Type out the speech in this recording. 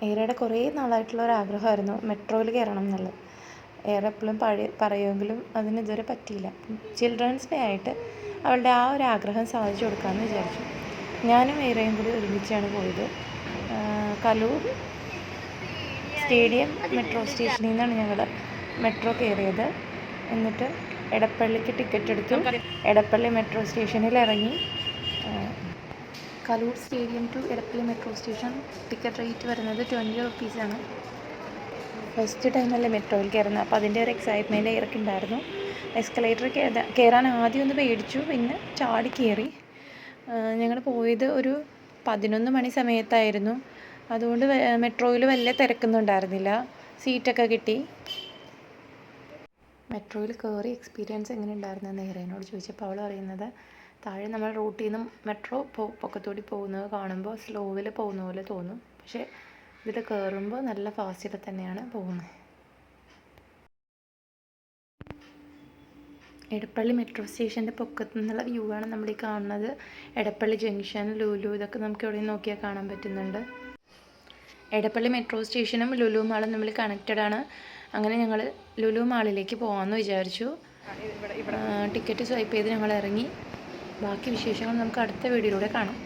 ഏറയുടെ കുറേ നാളായിട്ടുള്ള ഒരു ആഗ്രഹമായിരുന്നു മെട്രോയിൽ കയറണം എന്നുള്ളത്. ഏറെ എപ്പോഴും പറയുമെങ്കിലും അതിന് ഇതുവരെ പറ്റിയില്ല. ചിൽഡ്രൻസ് ഡേ ആയിട്ട് അവളുടെ ആ ഒരു ആഗ്രഹം സാധിച്ചു കൊടുക്കാമെന്ന് വിചാരിച്ചു. ഞാനും ഏറയും കൂടി ഒരുമിച്ചാണ് പോയത്. കലൂർ സ്റ്റേഡിയം മെട്രോ സ്റ്റേഷനിൽ നിന്നാണ് ഞങ്ങൾ മെട്രോ കയറിയത്. എന്നിട്ട് എടപ്പള്ളിക്ക് ടിക്കറ്റ് എടുത്തു. എടപ്പള്ളി മെട്രോ സ്റ്റേഷനിൽ ഇറങ്ങി. Kaloor stadium to Edappally metro station ticket rate വരുന്നത് 20 റുപ്പീസാണ്. ഫസ്റ്റ് ടൈമല്ലേ മെട്രോയിൽ കയറുന്നത്, അപ്പോൾ അതിൻ്റെ ഒരു എക്സൈറ്റ്മെൻറ്റ് ഏറൊക്കെ ഉണ്ടായിരുന്നു. എസ്കലേറ്റർ കയറാൻ ആദ്യം ഒന്ന് പേടിച്ചു, പിന്നെ ചാടി കയറി. ഞങ്ങൾ പോയത് ഒരു 11 മണി സമയത്തായിരുന്നു. അതുകൊണ്ട് മെട്രോയിൽ വലിയ തിരക്കൊന്നും ഉണ്ടായിരുന്നില്ല, സീറ്റൊക്കെ കിട്ടി. മെട്രോയിൽ കയറി എക്സ്പീരിയൻസ് എങ്ങനെ ഉണ്ടായിരുന്നെന്ന് ഏറേനോട് ചോദിച്ചപ്പോൾ അവൾ പറയുന്നത്, താഴെ നമ്മൾ റൂട്ടിൽ നിന്നും മെട്രോ പൊക്കത്തോടി പോകുന്നത് കാണുമ്പോൾ സ്ലോവിൽ പോകുന്ന പോലെ തോന്നും, പക്ഷേ ഇതിൽ കയറുമ്പോൾ നല്ല ഫാസ്റ്റിൽ തന്നെയാണ് പോകുന്നത്. എടപ്പള്ളി മെട്രോ സ്റ്റേഷൻ്റെ പൊക്കത്തു നിന്നുള്ള വ്യൂ ആണ് നമ്മൾ ഈ കാണുന്നത്. എടപ്പള്ളി ജംഗ്ഷൻ, ലുലു, ഇതൊക്കെ നമുക്ക് എവിടെ നോക്കിയാൽ കാണാൻ പറ്റുന്നുണ്ട്. എടപ്പള്ളി മെട്രോ സ്റ്റേഷനും ലുലു മാളും തമ്മിൽ കണക്റ്റഡ് ആണ്. അങ്ങനെ ഞങ്ങൾ ലുലു മാളിലേക്ക് പോകാമെന്ന് വിചാരിച്ചു. ടിക്കറ്റ് സ്വൈപ്പ് ചെയ്ത് ഞങ്ങൾ ഇറങ്ങി. ബാക്കി വിശേഷങ്ങൾ നമുക്ക് അടുത്ത വീഡിയോയിലൂടെ കാണാം.